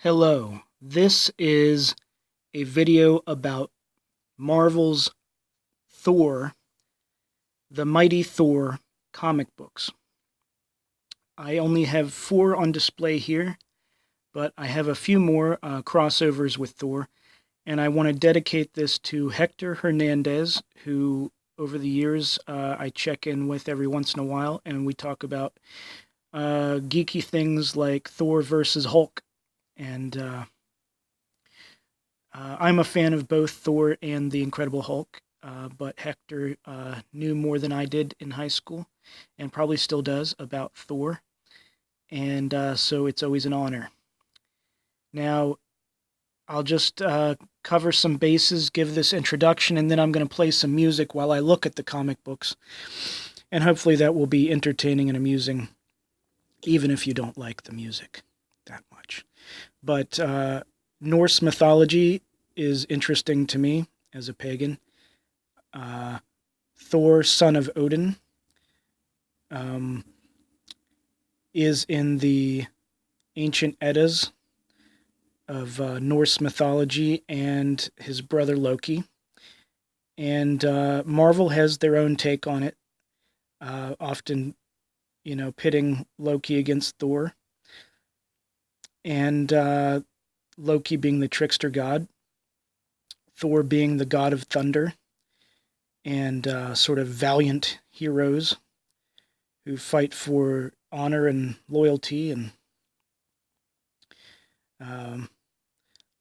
Hello, this is a video about Marvel's Thor, the Mighty Thor comic books. I only have 4 on display here, but I have a few more crossovers with Thor, and I want to dedicate this to Hector Hernandez, who over the years I check in with every once in a while, and we talk about geeky things like Thor versus Hulk. And I'm a fan of both Thor and the Incredible Hulk, but Hector knew more than I did in high school, and probably still does, about Thor, and so it's always an honor. Now, I'll just cover some bases, give this introduction, and then I'm going to play some music while I look at the comic books, and hopefully that will be entertaining and amusing, even if you don't like the music that much. But Norse mythology is interesting to me as a pagan. Thor, son of Odin, is in the ancient Eddas of Norse mythology, and his brother Loki. And Marvel has their own take on it, often, pitting Loki against Thor. And Loki being the trickster god, Thor being the god of thunder, and sort of valiant heroes who fight for honor and loyalty, and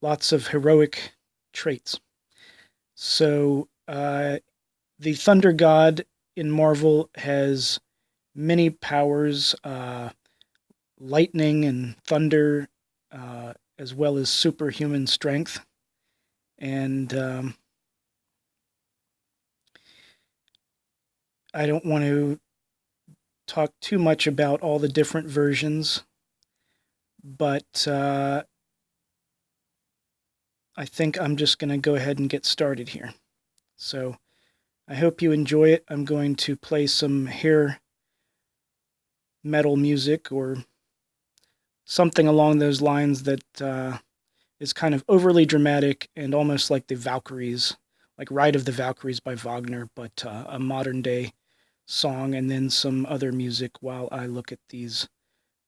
lots of heroic traits. So the thunder god in Marvel has many powers, lightning and thunder, as well as superhuman strength. And I don't want to talk too much about all the different versions, but I think I'm just going to go ahead and get started here. So I hope you enjoy it. I'm going to play some hair metal music or something along those lines that is kind of overly dramatic and almost like the Valkyries, like Ride of the Valkyries by Wagner, but a modern day song, and then some other music while I look at these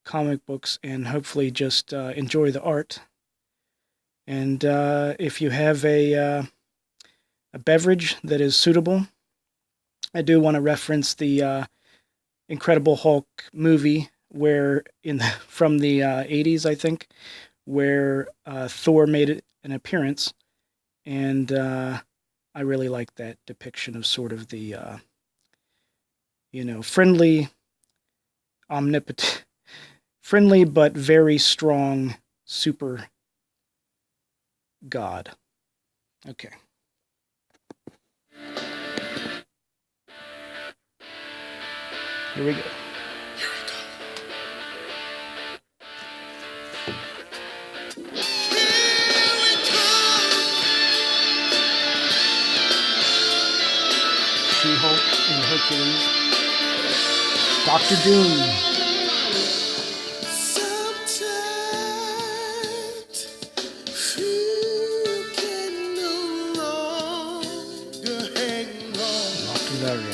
comic books and hopefully just enjoy the art. And if you have a beverage that is suitable, I do want to reference the Incredible Hulk movie, where from the 80s, I think, where Thor made an appearance, and I really like that depiction of sort of the friendly, omnipotent, friendly but very strong super god. Okay. Here we go. She-Hulk and Hercules. Dr. Doom. Dr. Daria.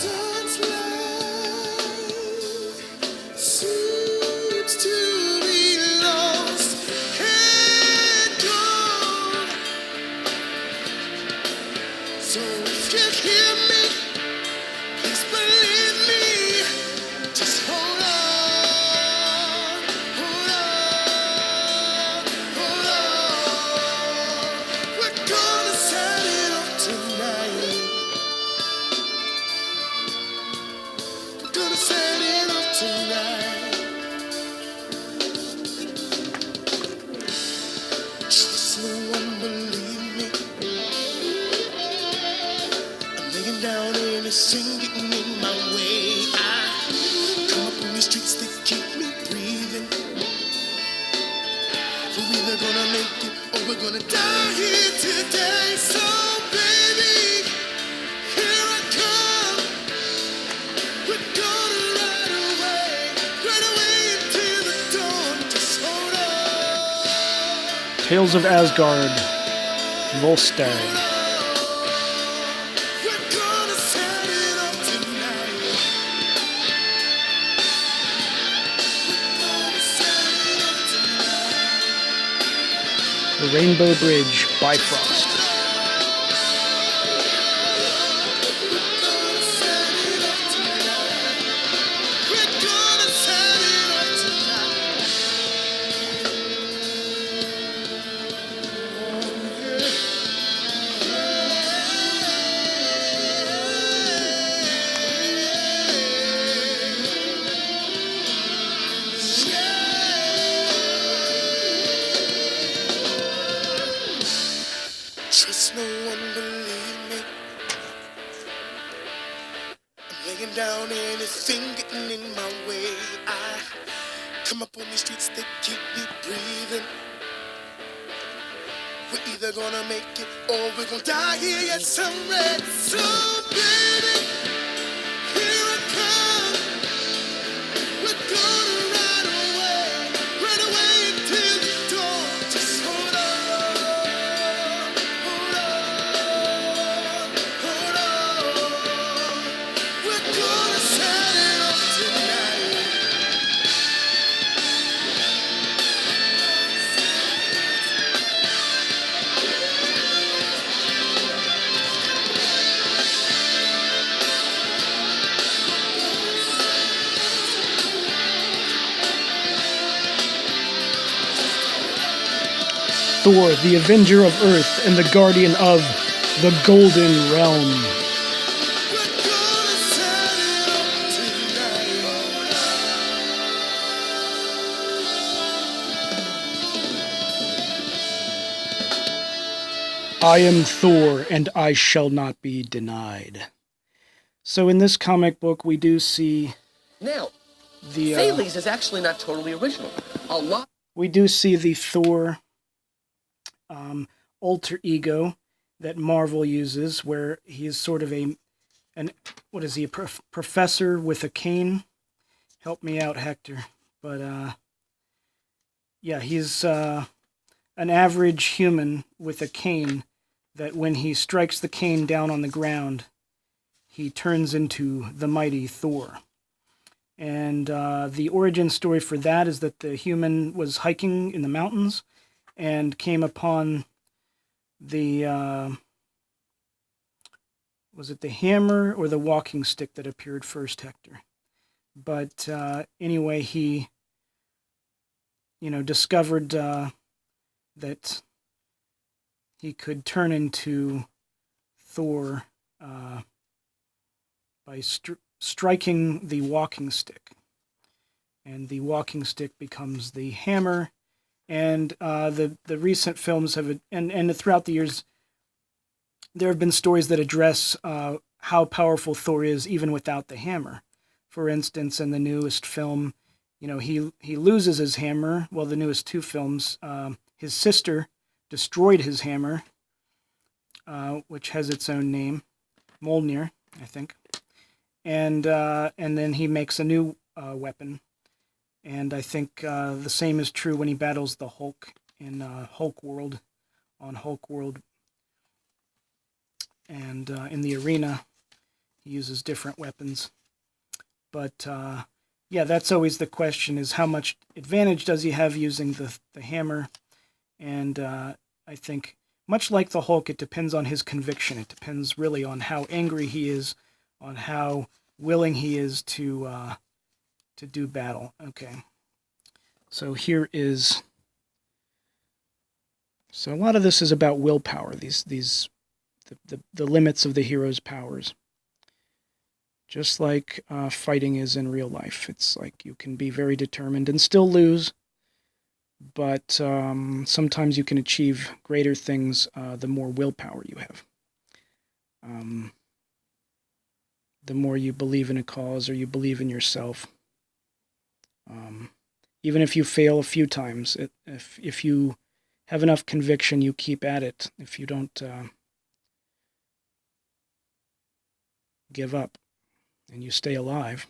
So if you hear me, please believe me. Just hold on, hold on, hold on. We're gonna set it up tonight. We're gonna set it up tonight. Trust no one, believe me. Down and it's singing in my way. I come up on these streets that keep me breathing. We're either gonna make it or we're gonna die here today. So baby, here I come. We're gonna ride away into the dawn. Just hold on. Tales of Asgard, Volstagg. We're gonna set it up tonight. Gonna set it up tonight. The Rainbow Bridge, Bifrost. Gonna set it up tonight. We're gonna set it up tonight. Trust no one, believe me. I'm laying down anything getting in my way. I come up on these streets that keep me breathing. We're either gonna make it or we're gonna die here. Yes, I'm ready. So, baby, here I come. We're gonna run away until the dawn. Just hold on, hold on, hold on. We're gonna set it up tonight. Thor, the Avenger of Earth and the Guardian of the Golden Realm. We're gonna set it up tonight. I am Thor, and I shall not be denied. So in this comic book, we do see Now, the Thales is actually not totally original. A lot. the Thor alter ego that Marvel uses, where he is sort of a professor with a cane. Help me out, Hector. But yeah, he's an average human with a cane that when he strikes the cane down on the ground, he turns into the mighty Thor. And the origin story for that is that the human was hiking in the mountains and came upon the, was it the hammer or the walking stick that appeared first, Hector? But anyway, he, discovered that he could turn into Thor by striking the walking stick. And the walking stick becomes the hammer. And the recent films have, and throughout the years, there have been stories that address how powerful Thor is even without the hammer. For instance, in the newest film, he loses his hammer. Well, the newest two films, his sister destroyed his hammer, which has its own name, Mjolnir, I think. And then he makes a new weapon. And I think the same is true when he battles the Hulk in Hulk World, on Hulk World. And in the arena, he uses different weapons. But yeah, that's always the question, is how much advantage does he have using the hammer? And I think, much like the Hulk, it depends on his conviction. It depends really on how angry he is, on how willing he is to do battle. Okay. So here is... So a lot of this is about willpower, the limits of the hero's powers. Just like fighting is in real life. It's like you can be very determined and still lose, but sometimes you can achieve greater things the more willpower you have. The more you believe in a cause or you believe in yourself. Even if you fail a few times, if you have enough conviction, you keep at it. If you don't give up and you stay alive.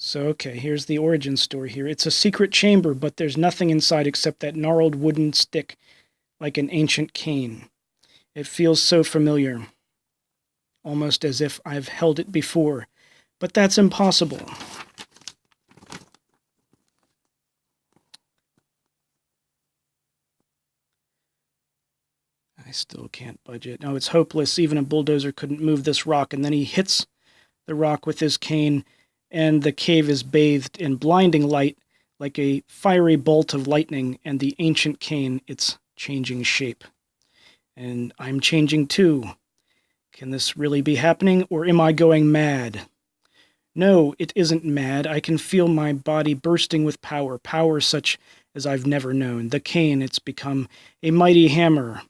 So, okay, here's the origin story here. It's a secret chamber, but there's nothing inside except that gnarled wooden stick, like an ancient cane. It feels so familiar, almost as if I've held it before, but that's impossible. I still can't budge it. No, it's hopeless. Even a bulldozer couldn't move this rock. And then he hits the rock with his cane, and the cave is bathed in blinding light like a fiery bolt of lightning, and the ancient cane, it's changing shape. And I'm changing too. Can this really be happening, or am I going mad? No, it isn't mad. I can feel my body bursting with power, power such as I've never known. The cane, it's become a mighty hammer,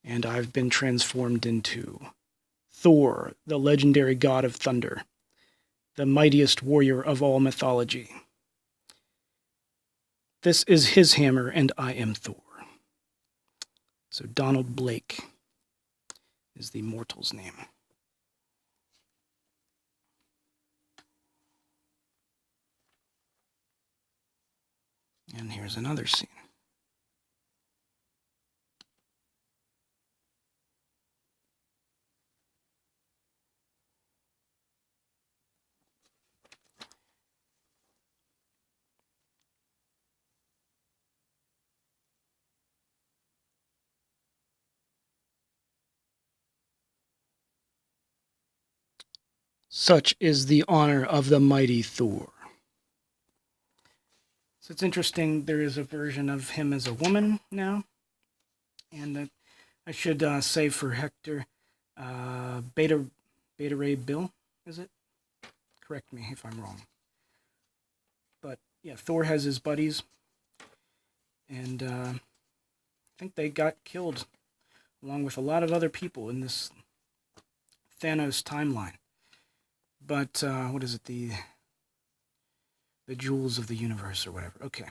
and I've been transformed into Thor, the legendary god of thunder, the mightiest warrior of all mythology. This is his hammer, and I am Thor. So Donald Blake is the mortal's name. And here's another scene. Such is the honor of the mighty Thor. So it's interesting, there is a version of him as a woman now. And I should say for Hector, Beta Ray Bill, is it? Correct me if I'm wrong. But yeah, Thor has his buddies, and I think they got killed along with a lot of other people in this Thanos timeline. But what is it? The Jewels of the Universe or whatever. Okay.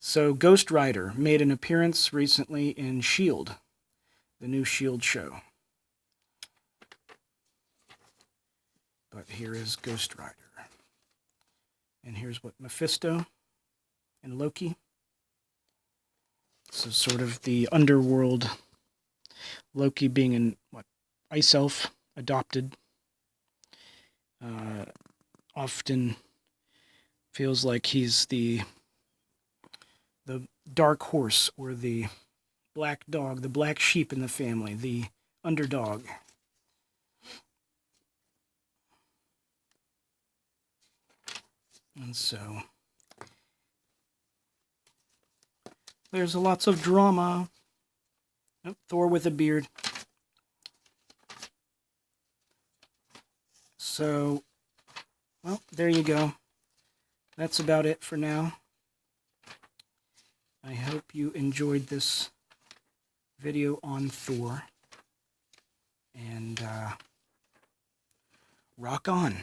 So Ghost Rider made an appearance recently in S.H.I.E.L.D., the new S.H.I.E.L.D. show. But here is Ghost Rider. And here's what Mephisto and Loki. So sort of the underworld. Loki being an ice elf, adopted. Often feels like he's the dark horse or the black dog, the black sheep in the family, the underdog. And so there's lots of drama. Oh, Thor with a beard. So, well, there you go. That's about it for now. I hope you enjoyed this video on Thor. And rock on.